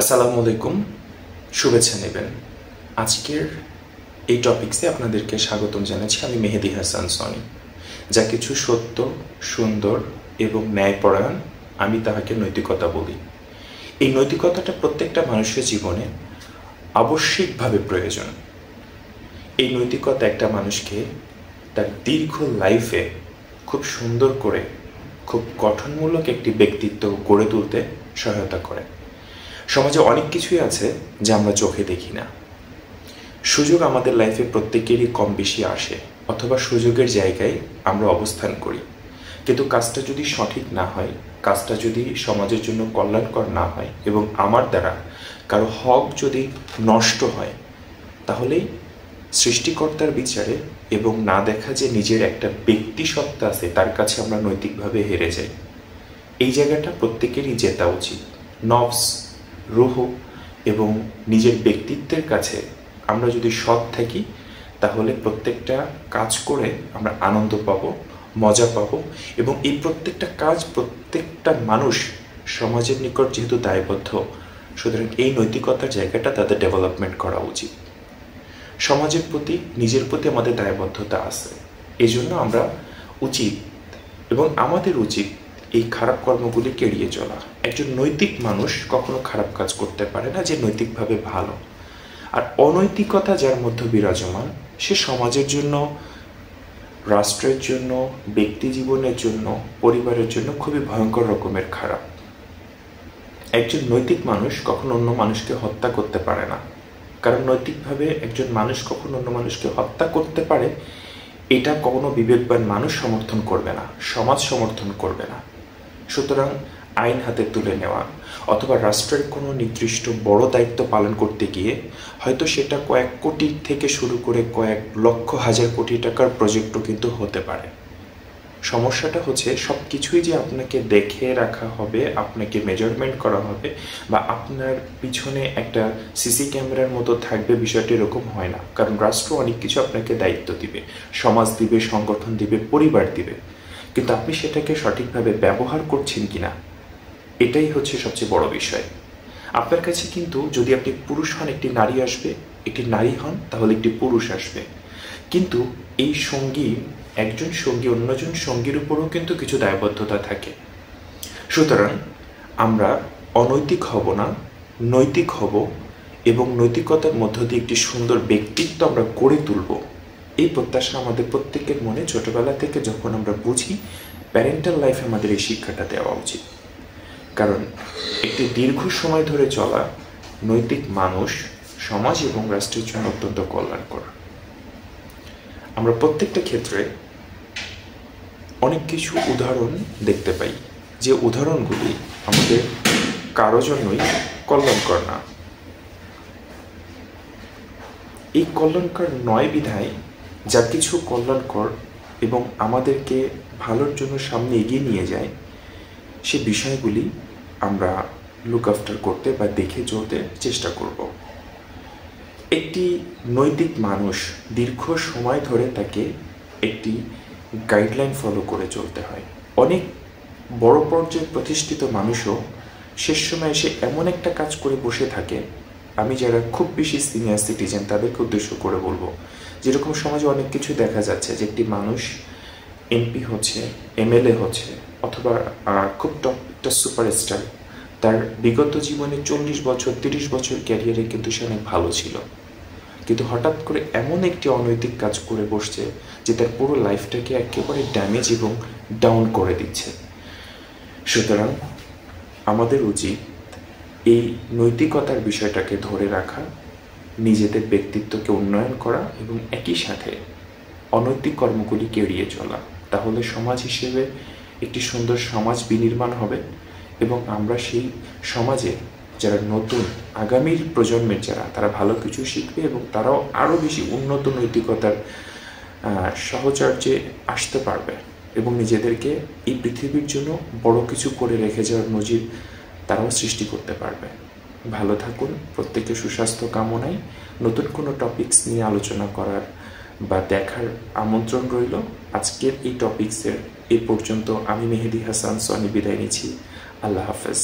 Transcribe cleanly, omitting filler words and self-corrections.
আসসালামু আলাইকুম, শুভেচ্ছা নেবেন। আজকের এই টপিক্সে আপনাদেরকে স্বাগতম জানাচ্ছি। আমি মেহেদি হাসান সনি। যা কিছু সত্য, সুন্দর এবং ন্যায়পরায়ণ, আমি তাহাকে নৈতিকতা বলি। এই নৈতিকতাটা প্রত্যেকটা মানুষের জীবনে আবশ্যিকভাবে প্রয়োজন। এই নৈতিকতা একটা মানুষকে তার দীর্ঘ লাইফে খুব সুন্দর করে, খুব গঠনমূলক একটি ব্যক্তিত্ব গড়ে তুলতে সহায়তা করে। সমাজে অনেক কিছুই আছে যা আমরা চোখে দেখি না। সুযোগ আমাদের লাইফে প্রত্যেকেরই কম বেশি আসে, অথবা সুযোগের জায়গায় আমরা অবস্থান করি, কিন্তু কাজটা যদি সঠিক না হয়, কাজটা যদি সমাজের জন্য কল্যাণকর না হয় এবং আমার দ্বারা কারো হক যদি নষ্ট হয়, তাহলেই সৃষ্টিকর্তার বিচারে এবং না দেখা যে নিজের একটা ব্যক্তি সত্তা আছে তার কাছে আমরা নৈতিকভাবে হেরে যাই। এই জায়গাটা প্রত্যেকেরই জেতা উচিত। নফস, রুহ এবং নিজের ব্যক্তিত্বের কাছে আমরা যদি সৎ থাকি, তাহলে প্রত্যেকটা কাজ করে আমরা আনন্দ পাবো, মজা পাবো এবং এই প্রত্যেকটা কাজ প্রত্যেকটা মানুষ সমাজের নিকট যেহেতু দায়বদ্ধ, সুতরাং এই নৈতিকতার জায়গাটা তাদের ডেভেলপমেন্ট করা উচিত। সমাজের প্রতি, নিজের প্রতি আমাদের দায়বদ্ধতা আছে। এই জন্য আমরা উচিত এবং আমাদের উচিত এই খারাপ কর্মগুলিকে এড়িয়ে চলা। একজন নৈতিক মানুষ কখনো খারাপ কাজ করতে পারে না যে নৈতিকভাবে ভালো। আর অনৈতিকতা যার মধ্যে বিরাজমান, সে সমাজের জন্য, রাষ্ট্রের জন্য, ব্যক্তি জীবনের জন্য, পরিবারের জন্য খুবই ভয়ঙ্কর রকমের খারাপ। একজন নৈতিক মানুষ কখনো অন্য মানুষকে হত্যা করতে পারে না, কারণ নৈতিকভাবে একজন মানুষ কখনো অন্য মানুষকে হত্যা করতে পারে এটা কখনো বিবেকবান মানুষ সমর্থন করবে না, সমাজ সমর্থন করবে না। সুতরাং আইন হাতে তুলে নেওয়া অথবা রাষ্ট্রের কোনো নির্দিষ্ট বড় দায়িত্ব পালন করতে গিয়ে হয়তো সেটা কয়েক কোটি থেকে শুরু করে কয়েক লক্ষ হাজার কোটি টাকার প্রজেক্টও কিন্তু হতে পারে। সমস্যাটা হচ্ছে সব কিছুই যে আপনাকে দেখে রাখা হবে, আপনাকে মেজারমেন্ট করা হবে বা আপনার পিছনে একটা সিসি ক্যামেরার মতো থাকবে, বিষয়টি এরকম হয় না। কারণ রাষ্ট্র অনেক কিছু আপনাকে দায়িত্ব দিবে, সমাজ দিবে, সংগঠন দিবে, পরিবার দিবে, কিন্তু আপনি সেটাকে সঠিকভাবে ব্যবহার করছেন কিনা, এটাই হচ্ছে সবচেয়ে বড় বিষয়। আপনার কাছে কিন্তু যদি আপনি পুরুষ হন, একটি নারী আসবে, একটি নারী হন তাহলে একটি পুরুষ আসবে, কিন্তু এই সঙ্গী, একজন সঙ্গী অন্যজন সঙ্গীর উপরও কিন্তু কিছু দায়বদ্ধতা থাকে। সুতরাং আমরা অনৈতিক হব না, নৈতিক হব এবং নৈতিকতার মধ্য দিয়ে একটি সুন্দর ব্যক্তিত্ব আমরা গড়ে তুলব, এই প্রত্যাশা আমাদের প্রত্যেকের মনে ছোটবেলা থেকে যখন আমরা বুঝি, প্যারেন্টাল লাইফে আমাদের এই শিক্ষাটা দেওয়া উচিত। কারণ একটি দীর্ঘ সময় ধরে চলা নৈতিক মানুষ সমাজ এবং রাষ্ট্রের জন্য অত্যন্ত কল্যাণকর। আমরা প্রত্যেকটা ক্ষেত্রে অনেক কিছু উদাহরণ দেখতে পাই, যে উদাহরণগুলি আমাদের কারো জন্যই কল্যাণকর না। এই কল্যাণকর নয় বিধায় যা কিছু কল্যাণকর এবং আমাদেরকে ভালোর জন্য সামনে এগিয়ে নিয়ে যায়, সে বিষয়গুলি আমরা লুক আফটার করতে বা দেখে চলতে চেষ্টা করব। একটি নৈতিক মানুষ দীর্ঘ সময় ধরে তাকে একটি গাইডলাইন ফলো করে চলতে হয়। অনেক বড় পর্যায়ে প্রতিষ্ঠিত মানুষও শেষ সময় এসে এমন একটা কাজ করে বসে থাকে, আমি যারা খুব বেশি সিনিয়র সিটিজেন তাদেরকে উদ্দেশ্য করে বলবো, যেরকম সমাজে অনেক কিছু দেখা যাচ্ছে যে একটি মানুষ এমপি হচ্ছে, এমএলএ হচ্ছে, অথবা খুব টপ একটা সুপারস্টার, তার বিগত জীবনে 40 বছর 30 বছর ক্যারিয়ারে কিন্তু সে অনেক ভালো ছিল, কিন্তু হঠাৎ করে এমন একটি অনৈতিক কাজ করে বসছে যে তার পুরো লাইফটাকে একেবারে ড্যামেজ এবং ডাউন করে দিচ্ছে। সুতরাং আমাদের উচিত এই নৈতিকতার বিষয়টাকে ধরে রাখা, নিজেদের ব্যক্তিত্বকে উন্নয়ন করা এবং একই সাথে অনৈতিক কর্মগুলিকে এড়িয়ে চলা। তাহলে সমাজ হিসেবে একটি সুন্দর সমাজ বিনির্মাণ হবে এবং আমরা সেই সমাজে যারা নতুন আগামীর প্রজন্মের যারা, তারা ভালো কিছু শিখবে এবং তারাও আরও বেশি উন্নত নৈতিকতার সহচর্যে আসতে পারবে এবং নিজেদেরকে এই পৃথিবীর জন্য বড় কিছু করে রেখে যাওয়ার নজির তারাও সৃষ্টি করতে পারবে। ভালো থাকুন, প্রত্যেকের সুস্বাস্থ্য কামনায়। নতুন কোনো টপিকস নিয়ে আলোচনা করার বা দেখার আমন্ত্রণ রইল। আজকের এই টপিক্সের এই পর্যন্ত আমি মেহেদি হাসান সনি বিদায় নিচ্ছি। আল্লাহ হাফেজ।